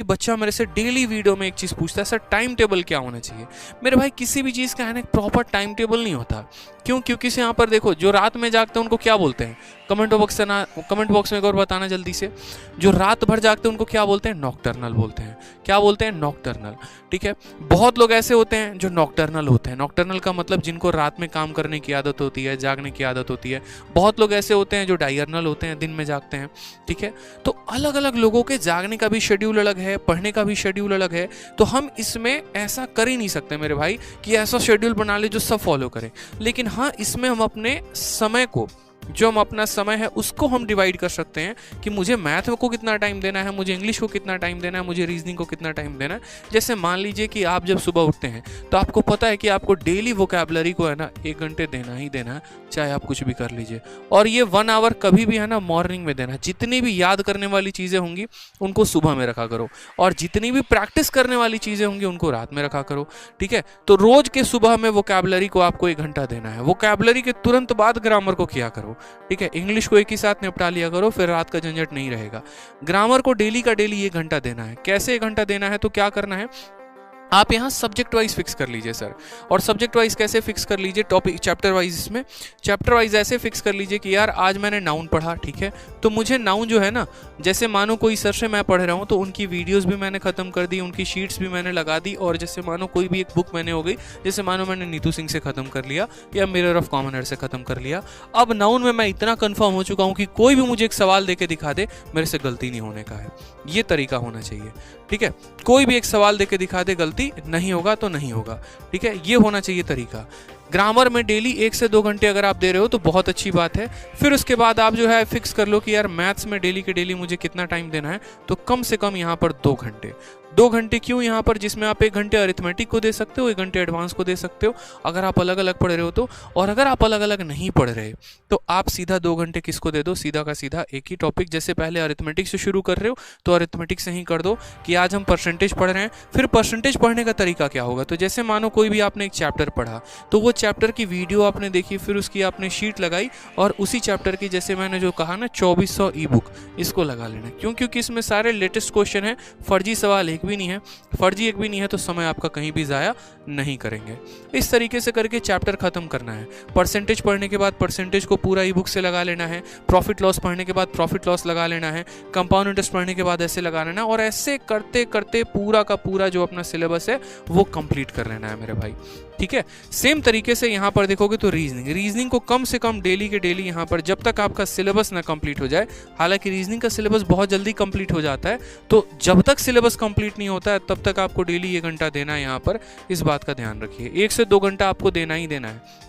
कि बच्चा मेरे से डेली वीडियो में एक चीज़ पूछता है, सर टाइम टेबल क्या होना चाहिए। मेरे भाई किसी भी चीज़ का है ना एक प्रॉपर टाइम टेबल नहीं होता। क्यों? क्योंकि से यहाँ पर देखो, जो रात में जागते हैं उनको क्या बोलते हैं, कमेंट बॉक्स में एक और बताना जल्दी से। जो रात भर जागते हैं उनको क्या बोलते हैं? नॉकटर्नल बोलते हैं। क्या बोलते हैं? नॉकटर्नल। ठीक है, बहुत लोग ऐसे होते हैं जो नॉकटर्नल होते हैं। नॉकटर्नल का मतलब जिनको रात में काम करने की आदत होती है, जागने की आदत होती है। बहुत लोग ऐसे होते हैं जो डायर्नल होते हैं, दिन में जागते हैं। ठीक है, तो अलग अलग लोगों के जागने का भी शेड्यूल अलग है, पढ़ने का भी शेड्यूल अलग है। तो हम इसमें ऐसा कर ही नहीं सकते मेरे भाई कि ऐसा शेड्यूल बना ले जो सब फॉलो करें। लेकिन हाँ, इसमें हम अपने समय को, जो हम अपना समय है उसको हम डिवाइड कर सकते हैं कि मुझे मैथ को कितना टाइम देना है, मुझे इंग्लिश को कितना टाइम देना है, मुझे रीजनिंग को कितना टाइम देना है। जैसे मान लीजिए कि आप जब सुबह उठते हैं तो आपको पता है कि आपको डेली वोकैबुलरी को है ना 1 घंटे देना ही देना है, चाहे आप कुछ भी कर लीजिए। और ये 1 आवर कभी भी है ना मॉर्निंग में देना है। जितनी भी याद करने वाली चीज़ें होंगी उनको सुबह में रखा करो, और जितनी भी प्रैक्टिस करने वाली चीज़ें होंगी उनको रात में रखा करो। ठीक है, तो रोज के सुबह में वोकैबुलरी को आपको 1 घंटा देना है। वोकैबुलरी के तुरंत बाद ग्रामर को किया करो। ठीक है, इंग्लिश को एक ही साथ निपटा लिया करो, फिर रात का झंझट नहीं रहेगा। ग्रामर को डेली का डेली 1 घंटा देना है। कैसे 1 घंटा देना है? तो क्या करना है, आप यहाँ सब्जेक्ट वाइज फिक्स कर लीजिए सर। और सब्जेक्ट वाइज कैसे फिक्स कर लीजिए? Topic chapter wise. इसमें चैप्टर वाइज ऐसे फिक्स कर लीजिए कि यार आज मैंने नाउन पढ़ा, ठीक है, तो मुझे नाउन जो है ना, जैसे मानो कोई सर से मैं पढ़ रहा हूँ तो उनकी वीडियोस भी मैंने खत्म कर दी, उनकी शीट्स भी मैंने लगा दी। और जैसे मानो कोई भी एक बुक मैंने हो गई, जैसे मानो मैंने नीतू सिंह से खत्म कर लिया या मिरर ऑफ कॉमन एयर से खत्म कर लिया। अब नाउन में मैं इतना कन्फर्म हो चुका हूँ कि कोई भी मुझे एक सवाल दे के दिखा दे, मेरे से गलती नहीं होने का है। ये तरीका होना चाहिए। ठीक है, कोई भी एक सवाल देके दिखा दे, गलती नहीं होगा तो नहीं होगा। ठीक है, ये होना चाहिए तरीका। ग्रामर में डेली 1 से 2 घंटे अगर आप दे रहे हो तो बहुत अच्छी बात है। फिर उसके बाद आप जो है फिक्स कर लो कि यार मैथ्स में डेली के डेली मुझे कितना टाइम देना है, तो कम से कम यहाँ पर 2 घंटे। 2 घंटे क्यों यहाँ पर? जिसमें आप 1 घंटे अरिथमेटिक को दे सकते हो, 1 घंटे एडवांस को दे सकते हो, अगर आप अलग अलग पढ़ रहे हो तो। और अगर आप अलग अलग नहीं पढ़ रहे तो आप सीधा 2 घंटे किसको दे दो? सीधा का सीधा एक ही टॉपिक। जैसे पहले अरिथमेटिक से शुरू कर रहे हो तो अरिथमेटिक से ही कर दो कि आज हम परसेंटेज पढ़ रहे हैं। फिर परसेंटेज पढ़ने का तरीका क्या होगा? तो जैसे मानो कोई भी आपने एक चैप्टर पढ़ा, तो वो चैप्टर की वीडियो आपने देखी, फिर उसकी आपने शीट लगाई, और उसी चैप्टर की, जैसे मैंने जो कहा ना 2400 ई बुक, इसको लगा लेना। क्यों? क्योंकि इसमें सारे लेटेस्ट क्वेश्चन है, फर्जी सवाल एक भी नहीं है। फर्जी एक भी नहीं है तो समय आपका कहीं भी जाया नहीं करेंगे। इस तरीके से करके चैप्टर खत्म करना है। परसेंटेज पढ़ने के बाद परसेंटेज को पूरा ई बुक से लगा लेना है। प्रॉफिट लॉस पढ़ने के बाद प्रॉफिट लॉस लगा लेना है। कंपाउंड इंटरेस्ट पढ़ने के बाद ऐसे लगा लेना, और ऐसे करते करते पूरा का पूरा जो अपना सिलेबस है वो कंप्लीट कर लेना है मेरे भाई। ठीक है, सेम तरीके से यहाँ पर देखोगे तो रीजनिंग को कम से कम डेली के डेली यहाँ पर, जब तक आपका सिलेबस ना कंप्लीट हो जाए। हालांकि रीजनिंग का सिलेबस बहुत जल्दी कंप्लीट हो जाता है, तो जब तक सिलेबस कंप्लीट नहीं होता है तब तक आपको डेली 1 घंटा देना है। यहाँ पर इस बात का ध्यान रखिए, 1 से 2 घंटा आपको देना ही देना है।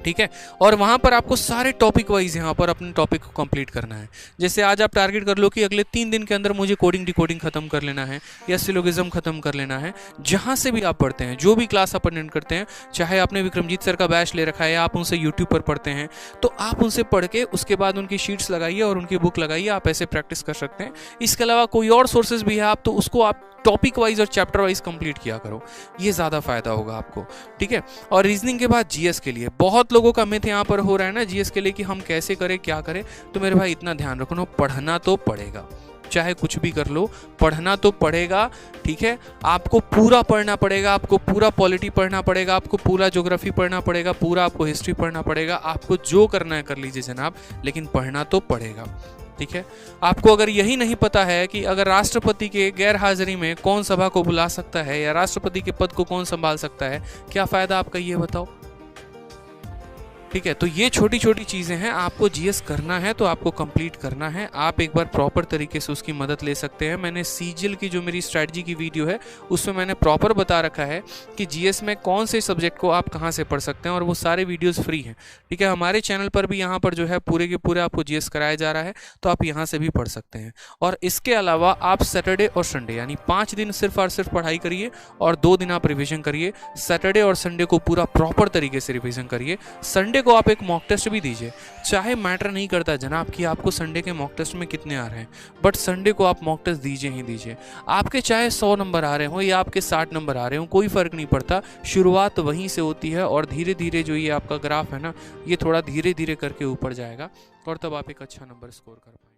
ठीक है, और वहां पर आपको सारे टॉपिक वाइज यहाँ पर अपने टॉपिक को कंप्लीट करना है। जैसे आज आप टारगेट कर लो कि अगले 3 दिन के अंदर मुझे कोडिंग डिकोडिंग खत्म कर लेना है, या सिलोगिज्म खत्म कर लेना है। जहां से भी आप पढ़ते हैं, जो भी क्लास आप अटेंड करते हैं, चाहे आपने विक्रमजीत सर का बैच ले रखा है या आप उनसे यूट्यूब पर पढ़ते हैं, तो आप उनसे पढ़ के उसके बाद उनकी शीट्स लगाइए और उनकी बुक लगाइए। आप ऐसे प्रैक्टिस कर सकते हैं। इसके अलावा कोई और सोर्सेज भी है आप, तो उसको आप टॉपिक वाइज और चैप्टर वाइज कंप्लीट किया करो, ये ज़्यादा फायदा होगा आपको। ठीक है, और रीजनिंग के बाद जीएस के लिए बहुत लोगों का मिथ यहाँ पर हो रहा है ना जीएस के लिए कि हम कैसे करें, क्या करें। तो मेरे भाई इतना ध्यान रखो, पढ़ना तो पड़ेगा, चाहे कुछ भी कर लो, पढ़ना तो पड़ेगा। ठीक है, आपको पूरा पढ़ना पड़ेगा, आपको पूरा पॉलिटी पढ़ना पड़ेगा, आपको पूरा ज्योग्राफी पढ़ना पड़ेगा, पूरा आपको हिस्ट्री पढ़ना पड़ेगा। आपको जो करना है कर लीजिए जनाब, लेकिन पढ़ना तो पड़ेगा। ठीक है, आपको अगर यही नहीं पता है कि अगर राष्ट्रपति के गैर हाजिरी में कौन सभा को बुला सकता है या राष्ट्रपति के पद को कौन संभाल सकता है, क्या फायदा आपका, ये बताओ। ठीक है, तो ये छोटी छोटी चीज़ें हैं। आपको जीएस करना है तो आपको कंप्लीट करना है। आप एक बार प्रॉपर तरीके से उसकी मदद ले सकते हैं। मैंने सीजीएल की जो मेरी स्ट्रैटेजी की वीडियो है उसमें मैंने प्रॉपर बता रखा है कि जीएस में कौन से सब्जेक्ट को आप कहाँ से पढ़ सकते हैं, और वो सारे वीडियोस फ्री हैं। ठीक है, हमारे चैनल पर भी यहाँ पर जो है पूरे के पूरे आपको जीएस कराया जा रहा है, तो आप यहाँ से भी पढ़ सकते हैं। और इसके अलावा आप सैटरडे और संडे यानी 5 दिन सिर्फ और सिर्फ पढ़ाई करिए और 2 दिन आप रिविजन करिए। सैटरडे और संडे को पूरा प्रॉपर तरीके से रिविजन करिए। संडे को आप एक मॉक टेस्ट भी दीजिए। चाहे मैटर नहीं करता जनाब कि आपको संडे के मॉक टेस्ट में कितने आ रहे हैं, बट संडे को आप मॉक टेस्ट दीजिए ही दीजिए। आपके चाहे 100 नंबर आ रहे हो या आपके 60 नंबर आ रहे हो, कोई फर्क नहीं पड़ता। शुरुआत वहीं से होती है और धीरे धीरे जो ये आपका ग्राफ है ना, ये थोड़ा धीरे धीरे करके ऊपर जाएगा और तब आप एक अच्छा नंबर स्कोर कर पाएंगे।